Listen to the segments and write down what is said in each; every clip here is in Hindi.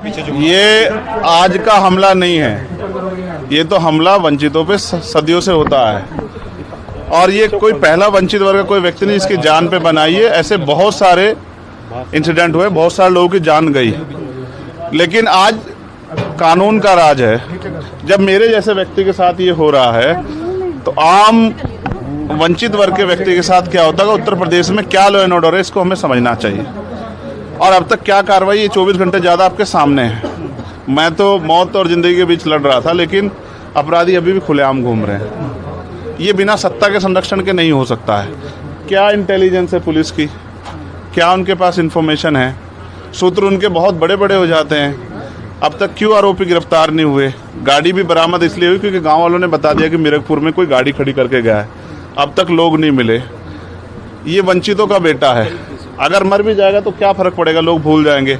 ये आज का हमला नहीं है, ये तो हमला वंचितों पे सदियों से होता है। और ये कोई पहला वंचित वर्ग का कोई व्यक्ति नहीं जिसकी जान पे बनाई है। ऐसे बहुत सारे इंसिडेंट हुए, बहुत सारे लोगों की जान गई, लेकिन आज कानून का राज है। जब मेरे जैसे व्यक्ति के साथ ये हो रहा है तो आम वंचित वर्ग के व्यक्ति के साथ क्या होता है, उत्तर प्रदेश में क्या लॉ एंड ऑर्डर है, इसको हमें समझना चाहिए। और अब तक क्या कार्रवाई, ये 24 घंटे ज़्यादा आपके सामने है। मैं तो मौत और ज़िंदगी के बीच लड़ रहा था, लेकिन अपराधी अभी भी खुलेआम घूम रहे हैं। ये बिना सत्ता के संरक्षण के नहीं हो सकता है। क्या इंटेलिजेंस है पुलिस की, क्या उनके पास इंफॉर्मेशन है, सूत्र उनके बहुत बड़े बड़े हो जाते हैं। अब तक क्यों आरोपी गिरफ्तार नहीं हुए? गाड़ी भी बरामद इसलिए हुई क्योंकि गांव वालों ने बता दिया कि मिरकपुर में कोई गाड़ी खड़ी करके गया है। अब तक लोग नहीं मिले। ये वंचितों का बेटा है, अगर मर भी जाएगा तो क्या फर्क पड़ेगा, लोग भूल जाएंगे।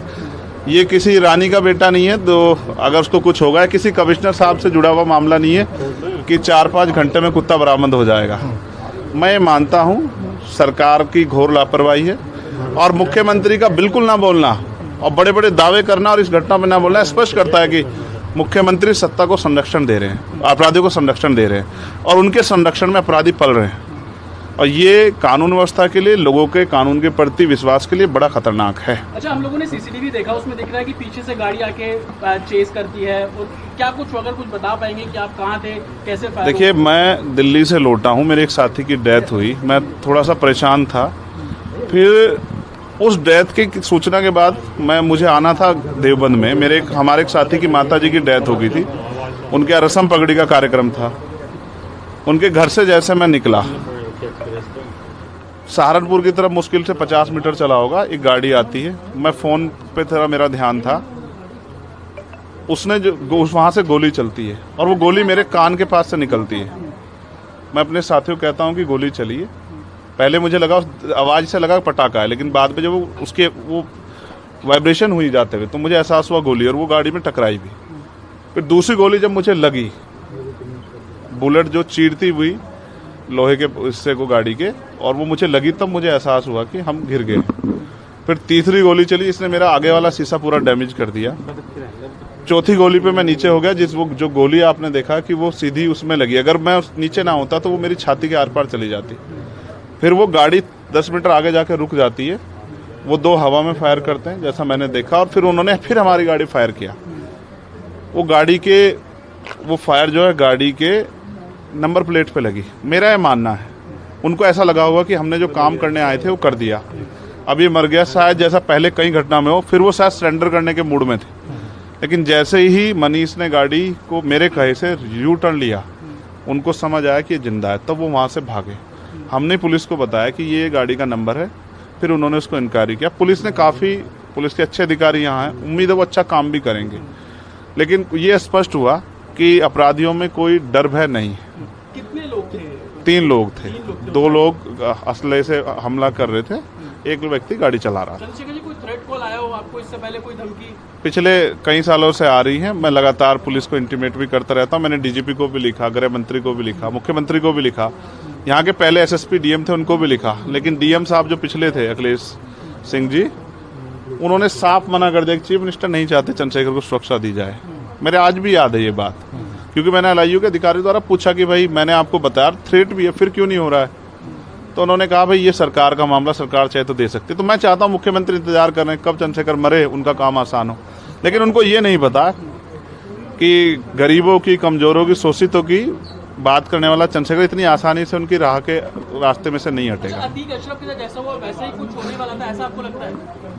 ये किसी रानी का बेटा नहीं है तो अगर उसको कुछ होगा, किसी कमिश्नर साहब से जुड़ा हुआ मामला नहीं है कि 4-5 घंटे में कुत्ता बरामद हो जाएगा। मैं मानता हूँ सरकार की घोर लापरवाही है, और मुख्यमंत्री का बिल्कुल ना बोलना और बड़े बड़े दावे करना और इस घटना में ना बोलना स्पष्ट करता है कि मुख्यमंत्री सत्ता को संरक्षण दे रहे हैं, अपराधियों को संरक्षण दे रहे हैं, और उनके संरक्षण में अपराधी पल रहे हैं। और ये कानून व्यवस्था के लिए, लोगों के कानून के प्रति विश्वास के लिए बड़ा खतरनाक है। अच्छा, हम लोगों ने सीसीटीवी देखा, उसमें दिख रहा है कि पीछे से गाड़ी आके चेस करती है। और क्या कुछ अगर कुछ बता पाएंगे कि आप कहाँ थे, कैसे फायर? देखिए, मैं दिल्ली से लौटा हूँ, मेरे एक साथी की डेथ हुई, मैं थोड़ा सा परेशान था। फिर उस डेथ की सूचना के बाद मुझे आना था देवबंद में। हमारे एक साथी की माताजी की डेथ हो गई थी, उनके यहाँ रस्म पगड़ी का कार्यक्रम था। उनके घर से जैसे मैं निकला, सहारनपुर की तरफ मुश्किल से 50 मीटर चला होगा, एक गाड़ी आती है। मैं फ़ोन पे थोड़ा मेरा ध्यान था, उसने जो वहाँ से गोली चलती है और वो गोली मेरे कान के पास से निकलती है। मैं अपने साथियों को कहता हूँ कि गोली चली है। पहले मुझे लगा, आवाज़ से लगा पटाखा है, लेकिन बाद में जब उसके वो वाइब्रेशन हुई जाते हुए तो मुझे एहसास हुआ गोली, और वो गाड़ी में टकराई भी। फिर दूसरी गोली जब मुझे लगी, बुलेट जो चीरती हुई लोहे के हिस्से को गाड़ी के, और वो मुझे लगी, तब मुझे एहसास हुआ कि हम घिर गए। फिर तीसरी गोली चली, इसने मेरा आगे वाला शीशा पूरा डैमेज कर दिया। चौथी गोली पे मैं नीचे हो गया, जो गोली आपने देखा कि वो सीधी उसमें लगी। अगर मैं नीचे ना होता तो वो मेरी छाती के आर पार चली जाती। फिर वो गाड़ी 10 मीटर आगे जाकर रुक जाती है। वो 2 हवा में फायर करते हैं जैसा मैंने देखा, और फिर उन्होंने फिर हमारी गाड़ी फायर किया। वो फायर जो है गाड़ी के नंबर प्लेट पे लगी। मेरा ये मानना है, उनको ऐसा लगा होगा कि हमने जो काम करने आए थे वो कर दिया, अब ये मर गया शायद, जैसा पहले कई घटना में हो। फिर वो शायद सरेंडर करने के मूड में थे, लेकिन जैसे ही मनीष ने गाड़ी को मेरे कहे से यू टर्न लिया, उनको समझ आया कि ये जिंदा है, तब वो वहाँ से भागे। हमने पुलिस को बताया कि ये गाड़ी का नंबर है, फिर उन्होंने उसको इंक्वायरी किया। पुलिस के अच्छे अधिकारी यहाँ हैं, उम्मीद है वो अच्छा काम भी करेंगे। लेकिन ये स्पष्ट हुआ कि अपराधियों में कोई डर भय नहीं है। कितने लोग थे? 3 लोग थे। 2 लोग असले से हमला कर रहे थे, एक व्यक्ति गाड़ी चला रहा था। चंद्रशेखर जी, कोई थ्रेट कॉल आया हो आपको इससे पहले, कोई धमकी? पिछले कई सालों से आ रही है। मैं लगातार पुलिस को इंटीमेट भी करता रहता हूँ। मैंने डीजीपी को भी लिखा, गृह मंत्री को भी लिखा, मुख्यमंत्री को भी लिखा, यहाँ के पहले एसएसपी डीएम थे उनको भी लिखा। लेकिन डीएम साहब जो पिछले थे, अखिलेश सिंह जी, उन्होंने साफ मना कर दिया कि चीफ मिनिस्टर नहीं चाहते चंद्रशेखर को सुरक्षा दी जाए। मेरे आज भी याद है ये बात, क्योंकि मैंने एलआईयू के अधिकारी द्वारा पूछा कि भाई मैंने आपको बताया थ्रेट भी है, फिर क्यों नहीं हो रहा है? तो उन्होंने कहा भाई ये सरकार का मामला, सरकार चाहे तो दे सकती। तो मैं चाहता हूँ मुख्यमंत्री इंतजार कर रहे हैं कब चंद्रशेखर मरे, उनका काम आसान हो। लेकिन उनको ये नहीं पता कि गरीबों की, कमजोरों की, शोषितों की बात करने वाला चंद्रशेखर इतनी आसानी से उनकी रास्ते में से नहीं हटेगा। अतीक अशरफ के साथ जैसा हुआ वैसा ही कुछ होने वाला था, ऐसा आपको लगता है?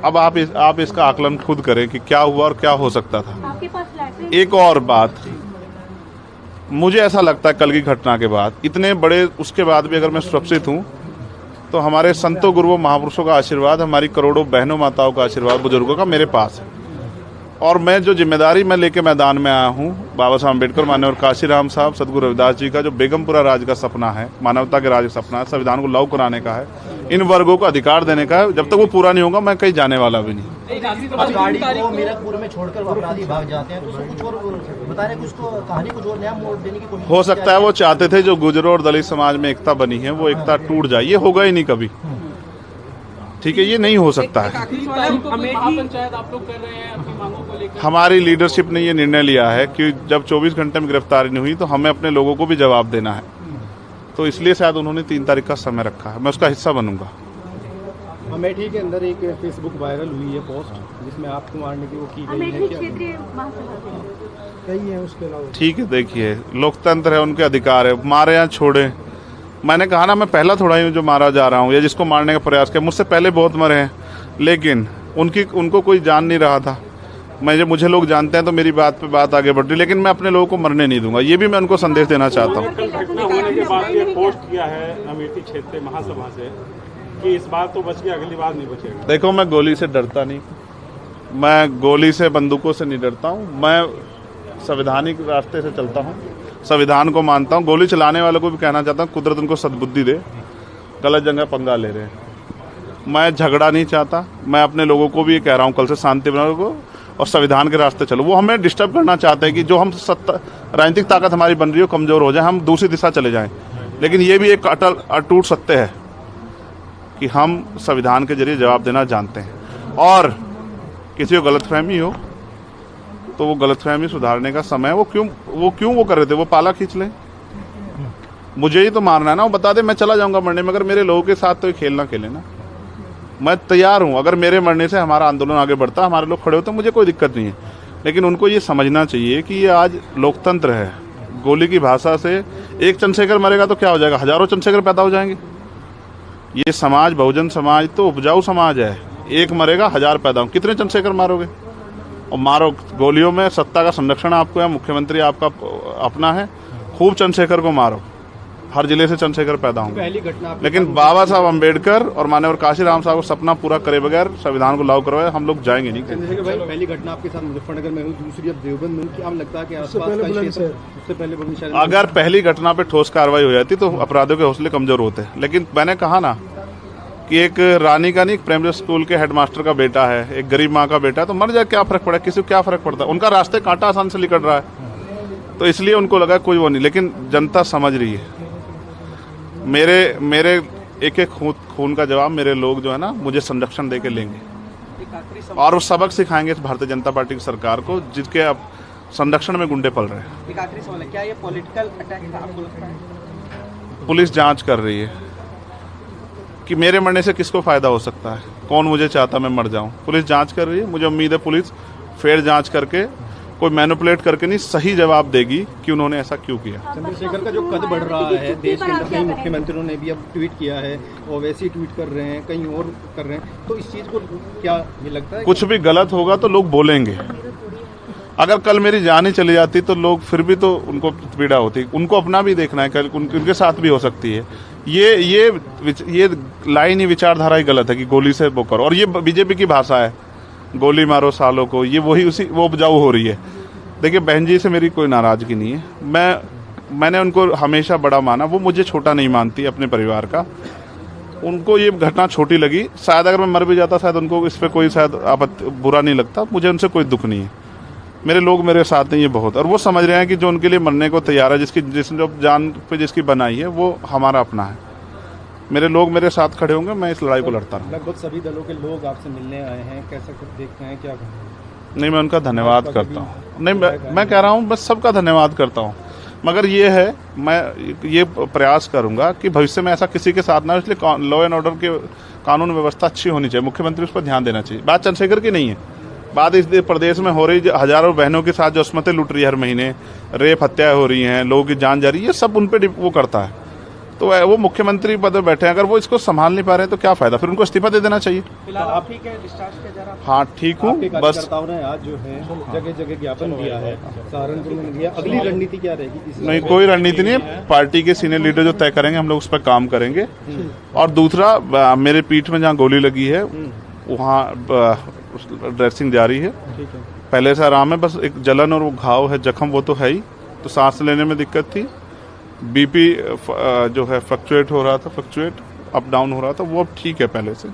अब आप इसका आकलन खुद करें कि क्या हुआ और क्या हो सकता था। आपके पास एक और बात, मुझे ऐसा लगता है कल की घटना के बाद, इतने बड़े उसके बाद भी अगर मैं सुरक्षित हूँ तो हमारे संतों, गुरुओं, महापुरुषों का आशीर्वाद, हमारी करोड़ों बहनों माताओं का आशीर्वाद, बुजुर्गों का मेरे पास है। और मैं जो जिम्मेदारी मैं लेके मैदान में आया हूँ, बाबा साहब अम्बेडकर, माननीय काशीराम साहब, सदगुरु रविदास जी का जो बेगमपुरा राज का सपना है, मानवता के राज का सपना है, संविधान को लागू कराने का है, इन वर्गों को अधिकार देने का है, जब तक वो पूरा नहीं होगा मैं कहीं जाने वाला भी नहीं। गाड़ी को मिरकपुर में छोड़कर अपराधी भाग जाते हैं, तो उसको कुछ और बता रहे, कुछ कहानी कुछ और नया मोड़ देने की कोशिश हो सकता है वो चाहते थे जो गुजरों और दलित समाज में एकता बनी है वो एकता टूट जाए। ये होगा ही नहीं कभी। ठीक है, ये नहीं हो सकता है। महापंचायत आप लोग कर रहे हैं अपनी मांगों को लेकर। हमारी लीडरशिप ने ये निर्णय लिया है कि जब 24 घंटे में गिरफ्तारी नहीं हुई तो हमें अपने लोगों को भी जवाब देना है, तो इसलिए शायद उन्होंने 3 तारीख का समय रखा है। मैं उसका हिस्सा बनूंगा। अमेठी के अंदर एक फेसबुक वायरल हुई है पोस्ट जिसमें आपको मारने की वो की गई है, क्षेत्रीय महासभा कई है उसके अलावा। ठीक है, देखिए लोकतंत्र है, उनके अधिकार है, मारे या छोड़े। मैंने कहा ना, मैं पहला थोड़ा ही हूँ जो मारा जा रहा हूँ या जिसको मारने का प्रयास किया। मुझसे पहले बहुत मरे हैं, लेकिन उनको कोई जान नहीं रहा था। मुझे लोग जानते हैं तो मेरी बात पे बात आगे बढ़ रही, लेकिन मैं अपने लोगों को मरने नहीं दूंगा। ये भी मैं उनको संदेश देना चाहता हूँ। घटना होने के बाद ये पोस्ट किया है अमेठी क्षेत्रीय महासभा से कि इस बार तो बच गया, अगली बार नहीं बचेगा। देखो, मैं गोली से डरता नहीं, मैं गोली से बंदूकों से नहीं डरता हूँ। मैं संवैधानिक रास्ते से चलता हूँ, संविधान को मानता हूँ। गोली चलाने वालों को भी कहना चाहता हूँ, कुदरत उनको सद्बुद्धि दे, गलत जगह पंगा ले रहे हैं। मैं झगड़ा नहीं चाहता, मैं अपने लोगों को भी ये कह रहा हूँ कल से शांति बनाओ को और संविधान के रास्ते चलो। वो हमें डिस्टर्ब करना चाहते हैं कि जो हम राजनीतिक ताकत हमारी बन रही हो कमजोर हो जाए, हम दूसरी दिशा चले जाएं। लेकिन ये भी एक अटूट सत्य है कि हम संविधान के जरिए जवाब देना जानते हैं, और किसी को गलतफहमी हो तो वो गलतफहमी सुधारने का समय है। वो क्यों कर रहे थे, वो पाला खींच ले। मुझे ही तो मारना है ना, वो बता दे मैं चला जाऊंगा मरने, मगर मेरे लोगों के साथ तो ये खेल ना खेले ना। मैं तैयार हूं, अगर मेरे मरने से हमारा आंदोलन आगे बढ़ता, हमारे लोग खड़े होते, मुझे कोई दिक्कत नहीं है। लेकिन उनको ये समझना चाहिए कि ये आज लोकतंत्र है। गोली की भाषा से एक चंद्रशेखर मरेगा तो क्या हो जाएगा, हजारों चंद्रशेखर पैदा हो जाएंगे। ये समाज, बहुजन समाज तो उपजाऊ समाज है। एक मरेगा, 1000 पैदा हो, कितने चंद्रशेखर मारोगे? और मारो, गोलियों में सत्ता का संरक्षण आपको है, मुख्यमंत्री आपका अपना है, खूब चंद्रशेखर को मारो, हर जिले से चंद्रशेखर पैदा होंगे। लेकिन बाबा साहब अम्बेडकर और माननीय काशी राम साहब को सपना पूरा करे बगैर संविधान को लागू करवाए हम लोग जाएंगे नहीं। चंद्रशेखर भाई, पहली घटना आपके साथ मुजफ्फरनगर में हुई, दूसरी अब देवबंद में, क्या लगता है कि आसपास का क्षेत्र उससे पहले अगर पहली घटना पे ठोस कार्रवाई हो जाती तो अपराधियों के हौसले कमजोर होते। लेकिन मैंने कहा ना कि एक रानी का नहीं, एक प्राइमरी स्कूल के हेडमास्टर का बेटा है, एक गरीब माँ का बेटा है, तो मर जाए, क्या फर्क पड़ा, किसी को क्या फर्क पड़ता है? उनका रास्ते कांटा आसान से निकल रहा है, तो इसलिए उनको लगा कोई वो नहीं। लेकिन जनता समझ रही है। मेरे एक एक खून का जवाब मेरे लोग जो है ना मुझे संरक्षण देके लेंगे, और वो सबक सिखाएंगे भारतीय जनता पार्टी की सरकार को, जिसके अब संरक्षण में गुंडे पल रहे हैं। एक आखिरी सवाल है, क्या ये पॉलिटिकल अटैक था आपको लगता है? पुलिस जांच कर रही है कि मेरे मरने से किसको फायदा हो सकता है, कौन मुझे चाहता मैं मर जाऊं। पुलिस जांच कर रही है, मुझे उम्मीद है पुलिस फेयर जांच करके, कोई मैनिपुलेट करके नहीं, सही जवाब देगी कि उन्होंने ऐसा क्यों किया। चंद्रशेखर का जो कद बढ़ रहा है देश के अंदर, कई मुख्यमंत्रियों ने भी अब ट्वीट किया है और वैसे ही ट्वीट कर रहे हैं, कहीं और कर रहे हैं, तो इस चीज को क्या ये लगता है कुछ भी गलत होगा तो लोग बोलेंगे। अगर कल मेरी जान ही चली जाती तो लोग फिर भी तो उनको पीड़ा होती, उनको अपना भी देखना है, कल उनके साथ भी हो सकती है। ये लाइन ही, विचारधारा ही गलत है कि गोली से वो करो, और ये बीजेपी की भाषा है, गोली मारो सालों को, ये वो उपजाऊ हो रही है। देखिए, बहन जी से मेरी कोई नाराजगी नहीं है, मैंने उनको हमेशा बड़ा माना, वो मुझे छोटा नहीं मानती अपने परिवार का। उनको ये घटना छोटी लगी, शायद अगर मैं मर भी जाता शायद उनको इस पर कोई शायद बुरा नहीं लगता, मुझे उनसे कोई दुख नहीं है। मेरे लोग मेरे साथ नहीं है बहुत, और वो समझ रहे हैं कि जो उनके लिए मरने को तैयार है, जिसने जो जान पे जिसकी बनाई है, वो हमारा अपना है। मेरे लोग मेरे साथ खड़े होंगे, मैं इस लड़ाई को लड़ता रहूँगा। लगभग सभी दलों के लोग आपसे मिलने आए हैं, कैसा कुछ देखते हैं, क्या नहीं, मैं उनका धन्यवाद करता हूँ। नहीं, मैं कह रहा हूँ बस सबका धन्यवाद करता हूँ, मगर ये है, मैं ये प्रयास करूंगा कि भविष्य में ऐसा किसी के साथ ना हो, इसलिए लॉ एंड ऑर्डर की कानून व्यवस्था अच्छी होनी चाहिए, मुख्यमंत्री उस पर ध्यान देना चाहिए। बात चंद्रशेखर की नहीं है, बात इस प्रदेश में हो रही हजारों बहनों के साथ जो अस्मतें लूट रही है, हर महीने रेप हत्याएं हो रही हैं, लोगों की जान जा रही है, ये सब उन पे वो करता है। तो वो मुख्यमंत्री पद पर बैठे हैं, अगर वो इसको संभाल नहीं पा रहे हैं तो क्या फायदा, फिर उनको इस्तीफा दे देना चाहिए। फिलहाल आप ठीक है, डिस्चार्ज किया जा रहा है? हाँ, ठीक हूँ। बस कार्यकर्ताओं ने आज जो है जगह जगह ज्ञापन दिया है, सहारनपुर में दिया, अगली रणनीति क्या रहेगी? नहीं, कोई रणनीति नहीं है, पार्टी के सीनियर लीडर जो तय करेंगे हम लोग उस पर काम करेंगे। और दूसरा, मेरे पीठ में जहाँ गोली लगी है वहाँ ड्रेसिंग जारी है, पहले से आराम है, बस एक जलन और वो घाव है, जख्म वो तो है ही, तो सांस लेने में दिक्कत थी, बीपी जो है फ्लक्चुएट हो रहा था, अप डाउन हो रहा था, वो अब ठीक है पहले से।